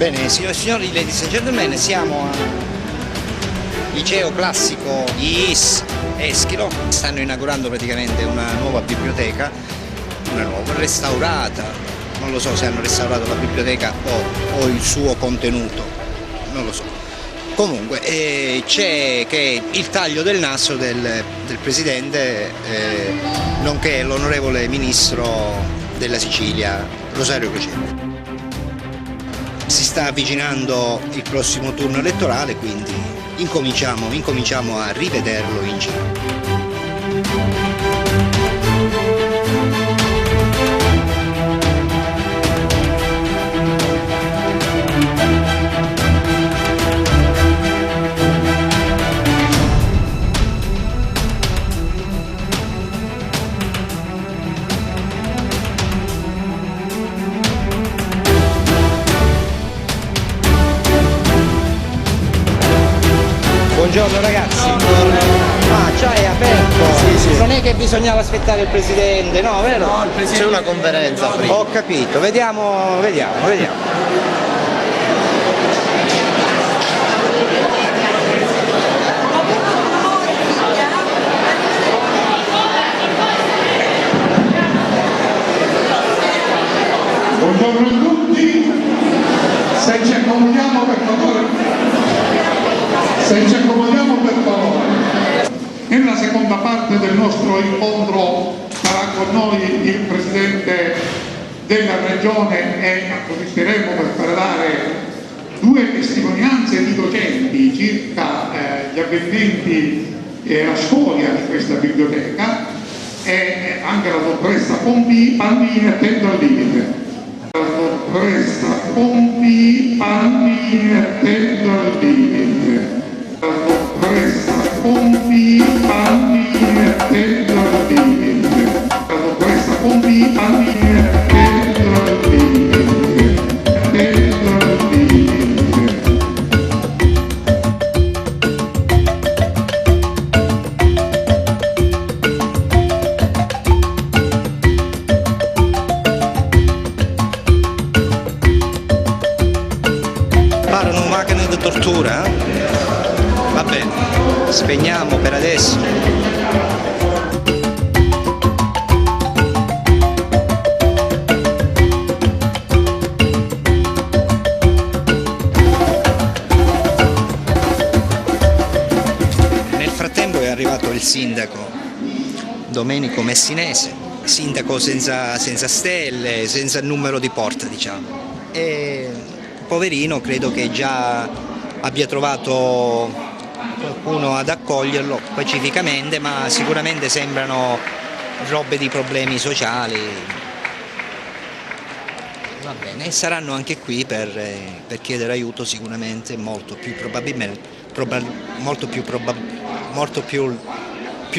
Bene, signore e signori, ladies and gentlemen, siamo al liceo classico di Eschilo. Stanno inaugurando praticamente una nuova biblioteca, restaurata. Non lo so se hanno restaurato la biblioteca o il suo contenuto, non lo so. Comunque c'è che il taglio del nastro del presidente, nonché l'onorevole ministro della Sicilia, Rosario Crocetta. Si sta avvicinando il prossimo turno elettorale, quindi incominciamo a rivederlo in giro. Buongiorno ragazzi. Buongiorno. Ah, già è aperto? Sì. Non è che bisognava aspettare il presidente, no, vero? No, il presidente... C'è una conferenza prima. Ho capito, vediamo. Buongiorno a tutti, se ci accomodiamo per favore. Nella seconda parte del nostro incontro sarà con noi il Presidente della Regione e approfitteremo per parlare due testimonianze di docenti circa gli avvenimenti e la storia di questa biblioteca e anche la dottoressa Pannini, attento al limite. La dottoressa Pannini, attento al limite. La dottoressa Pannini, attento al limite. La dottoressa Pannini, attento al limite. Attento al limite. Parano macchine di tortura, Va bene, spegniamo per adesso. Nel frattempo è arrivato il sindaco Domenico Messinese, sindaco senza stelle, senza numero di porta, diciamo. E poverino, credo che già abbia trovato qualcuno ad accoglierlo pacificamente, ma sicuramente sembrano robe di problemi sociali. Va bene, e saranno anche qui per chiedere aiuto, sicuramente molto più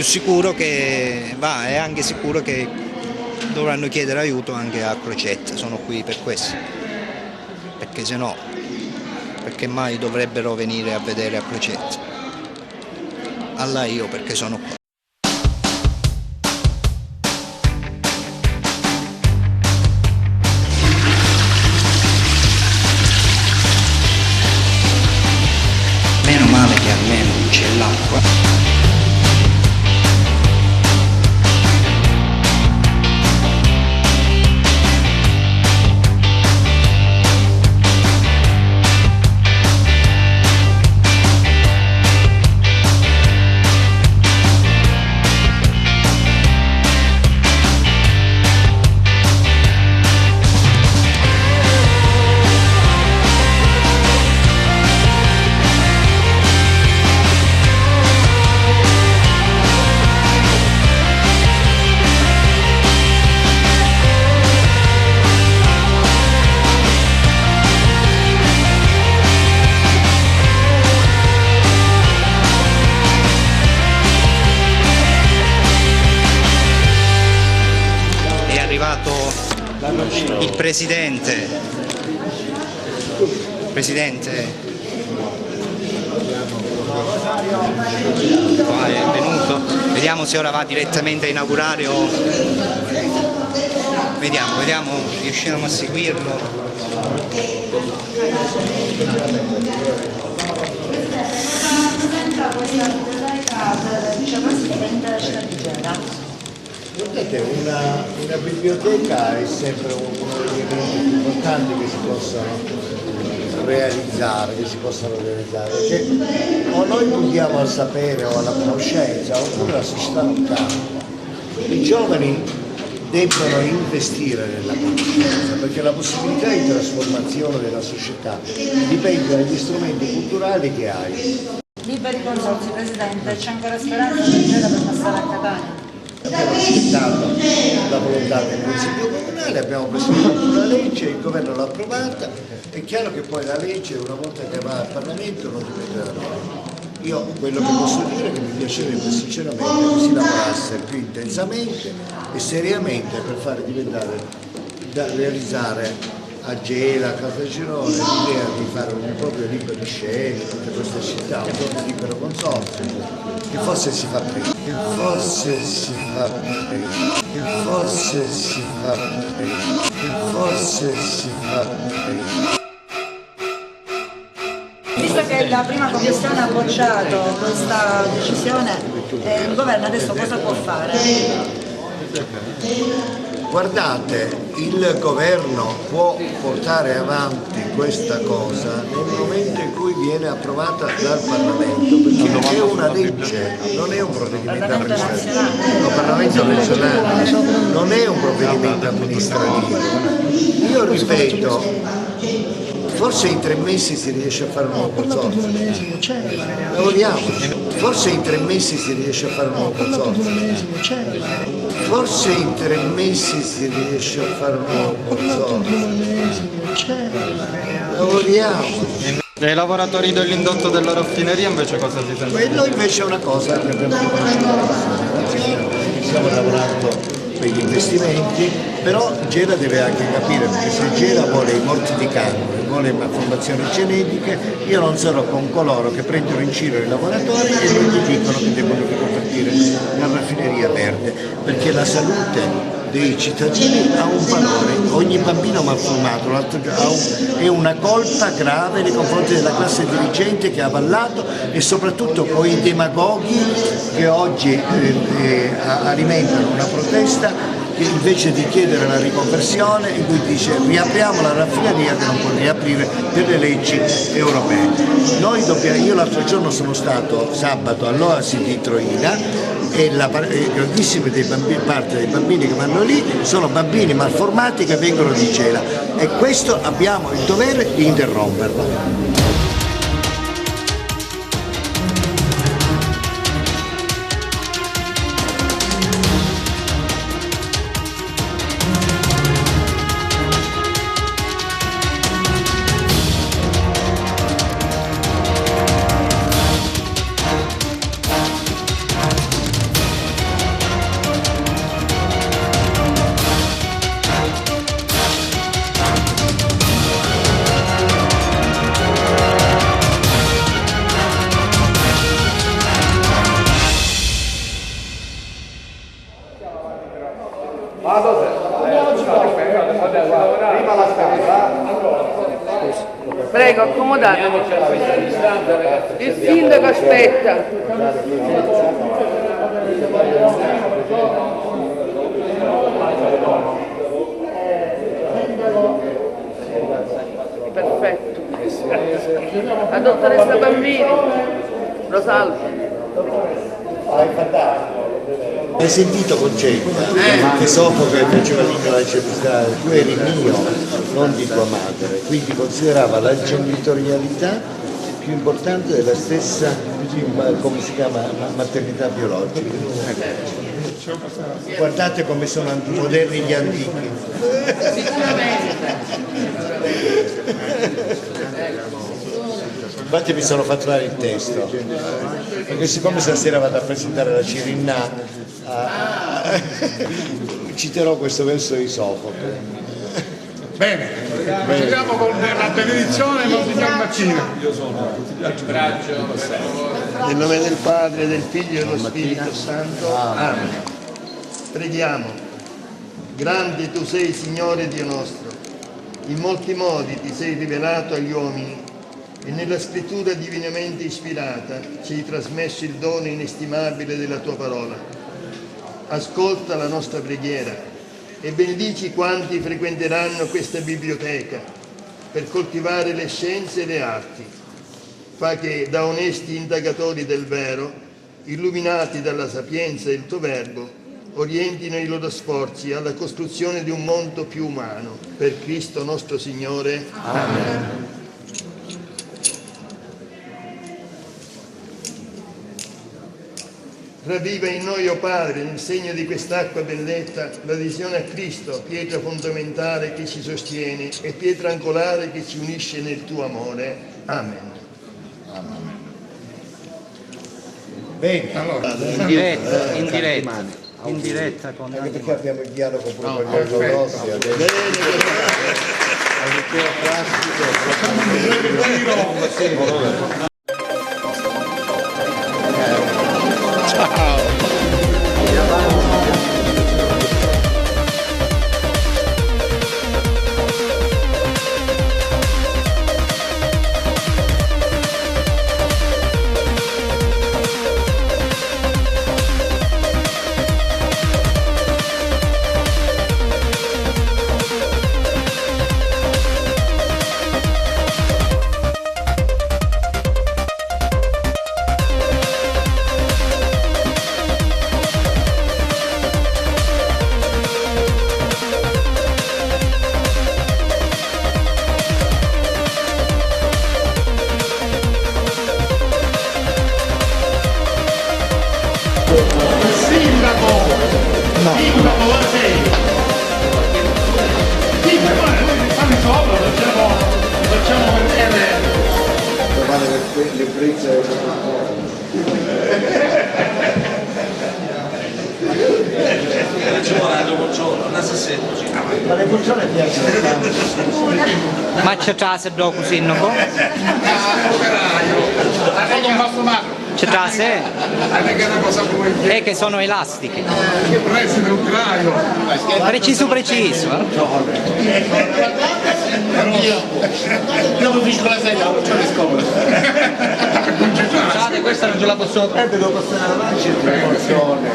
sicuro che va, è anche sicuro che dovranno chiedere aiuto anche a Crocetta. Sono qui per questo, perché se no, perché mai dovrebbero venire a vedere a Crocetta? Allah io, perché sono qua. Meno male che almeno c'è l'acqua. Il presidente qua è venuto, vediamo se ora va direttamente a inaugurare o vediamo, riusciamo a seguirlo. Guardate, una biblioteca è sempre uno degli elementi più importanti che si possono realizzare, perché o noi puntiamo al sapere o alla conoscenza, oppure la società non cambia. I giovani debbono investire nella conoscenza, perché la possibilità di trasformazione della società dipende dagli strumenti culturali che hai. Liberi consorzi, Presidente, c'è ancora speranza per passare a Catania? Abbiamo rispettato la volontà del Consiglio Comunale, abbiamo presentato una legge, il Governo l'ha approvata, è chiaro che poi la legge una volta che va al Parlamento non dipende da noi. Io quello che posso dire è che mi piacerebbe sinceramente che si lavorasse più intensamente e seriamente per fare diventare, da realizzare a Gela, a Caltagirone, l'idea di fare un proprio libro di scena, tutte queste città, un proprio libero consorzio, che forse si fa prima, Visto che la prima commissione ha bocciato questa decisione, il governo adesso cosa può fare? Guardate, il governo può portare avanti questa cosa nel momento in cui viene approvata dal Parlamento, perché è una legge, non è un provvedimento amministrativo, il Parlamento nazionale non è un provvedimento amministrativo. Io ripeto, forse in 3 mesi si riesce a fare un nuovo consorzio, lavoriamoci, forse in 3 mesi si riesce a fare un nuovo consorzio. Forse in 3 mesi si riesce a fare un nuovo consorzio. Lavoriamo. E i lavoratori dell'indotto della raffineria invece cosa si sente? Quello invece è una cosa che abbiamo riconosciuto. Stiamo lavorando per gli investimenti, però Gela deve anche capire, perché se Gela vuole i morti di cancro, vuole malformazioni genetiche, io non sarò con coloro che prendono in giro i lavoratori e non gli dicono che devono riconvertire la raffineria verde, perché la salute dei cittadini ha un valore, ogni bambino malformato è una colpa grave nei confronti della classe dirigente che ha avallato e soprattutto con i demagoghi che oggi alimentano una protesta che invece di chiedere la riconversione, in cui dice riapriamo la raffineria che non può riaprire per le leggi europee. Io l'altro giorno sono stato sabato all'Oasi di Troina e la grandissima parte dei bambini che vanno lì sono bambini malformati che vengono di Gela e questo abbiamo il dovere di interromperlo. Prego, accomodatevi. Il sindaco aspetta. Perfetto. La dottoressa Bambini, Rosalba. Hai sentito Concetta? Che Sofocle faceva l'intellettualità, tu eri mio, non di tua madre, quindi considerava la genitorialità più importante della stessa, come si chiama, maternità biologica. Guardate come sono moderni gli antichi. Infatti mi sono fatto dare il testo, perché siccome stasera vado a presentare la Cirinna, citerò questo verso di Sofocle. Bene, procediamo con la benedizione Monsignor Maccina. Nel nome del Padre, del Figlio e dello Spirito Santo. Amen. Preghiamo. Grande tu sei, Signore Dio nostro, in molti modi ti sei rivelato agli uomini e nella scrittura divinamente ispirata ci hai trasmesso il dono inestimabile della tua parola. Ascolta la nostra preghiera e benedici quanti frequenteranno questa biblioteca per coltivare le scienze e le arti. Fa che da onesti indagatori del vero, illuminati dalla sapienza del tuo verbo, orientino i loro sforzi alla costruzione di un mondo più umano. Per Cristo nostro Signore. Amen. Ravviva in noi, o Padre, nel segno di quest'acqua benedetta, l'adesione a Cristo, pietra fondamentale che ci sostiene e pietra angolare che ci unisce nel tuo amore. Amen. Bene, Allora, in diretta con anche perché abbiamo il dialogo pure con gli ortodossi adesso. Al liceo classico. Le brezze ma le porcione piacciono tanto. Ma c'è trase dopo così, no? C'è trase? E che sono elastiche. Preciso. Io lo dico la sedia, non c'è scomodo. Scusate, questa non ce la posso prendere. Devo passare avanti il porzione.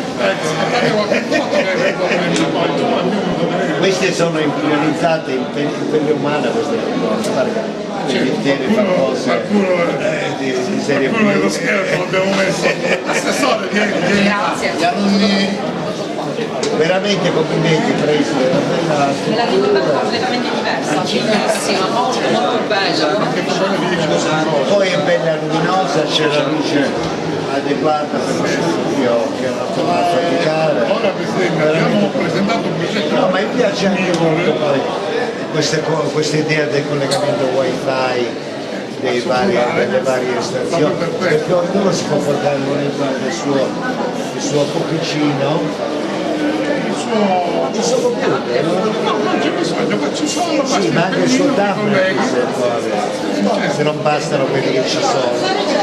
Queste sono impriorizzate in pelle umana, queste cose, intere famose di serie B. Quello dello scherzo l'abbiamo messo. Assessore, grazie. Veramente complimenti, presi, è una bella La rivolta completamente diversa, bellissima, molto bella. poi è bella luminosa, c'è la luce adeguata per lo studio che hanno fatto faticare. Ora Presidente, abbiamo presentato un progetto. No, ma mi piace anche molto poi questa idea del collegamento wifi delle varie stazioni, perché ognuno si può portare il suo cuoricino, il suo computer, No, non c'è bisogno, faccio solo. sì, ma anche il suo tablet se non bastano quelli che ci sono,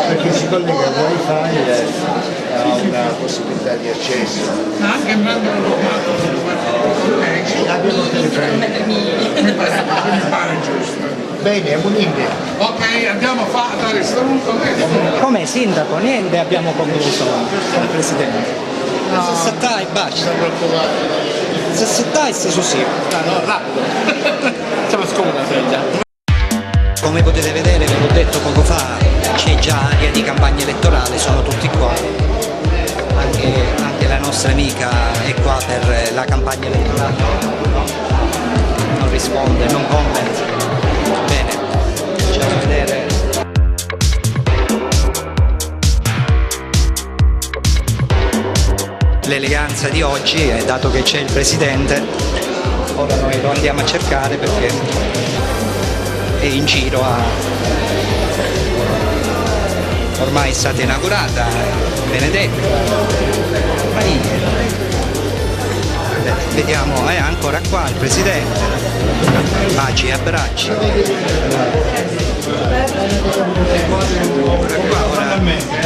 perché si collega al wifi e ha una possibilità di accesso. Anche andando formato. Sì, abbiamo telefono. Mi pare giusto. Bene, Munini. Ok, andiamo a dare saluto adesso. Come sindaco, niente abbiamo concluso con il presidente. Se settai, basta. Se settai, sei così. No, rapido. Siamo scomoda già. Come potete vedere, ve l'ho detto poco fa, c'è già aria di campagna elettorale, sono tutti qua. Anche la nostra amica è qua per la campagna elettorale. Non risponde, non commenta. Bene, facciamo vedere. L'eleganza di oggi, dato che c'è il presidente, ora noi lo andiamo a cercare perché è in giro ormai è stata inaugurata Benedetta Maria. Vediamo, è ancora qua il presidente. Baci e abbracci.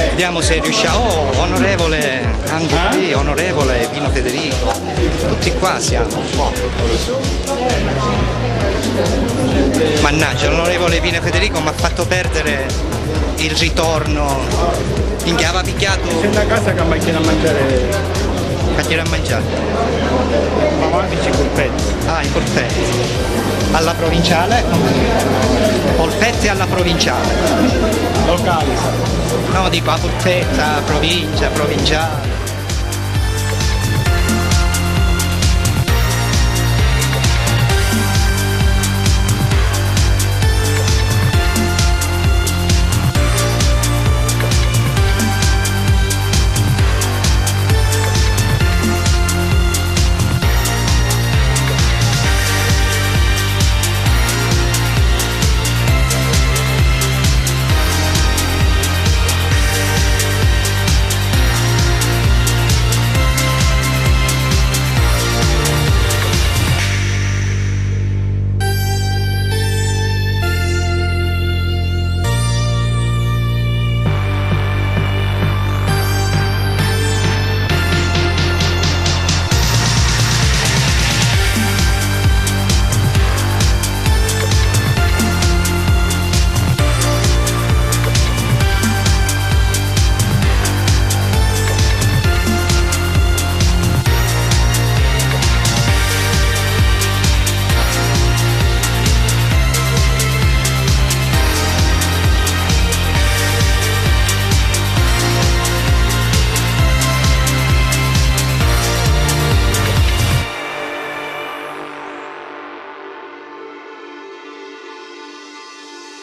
Vediamo se riusciamo. Oh, onorevole, anche qui, onorevole Pino Federico. Tutti qua siamo. Mannaggia, l'onorevole Pino Federico mi ha fatto perdere il ritorno. Finché aveva picchiato. Sei da casa che macchina a mangiare. Macchina a mangiare. Ma avanti c'è colpetti. Ah, in Polpetti. Alla provinciale? Polpetti alla provinciale. Locali. No, dico a Polpetta, provincia, provinciale.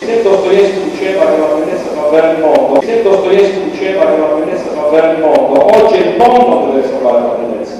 Se Dostoevsky diceva che la bellezza fa vedere il mondo, se Dostoevsky diceva che la bellezza fa vedere il mondo, oggi è il mondo che deve salvare la bellezza.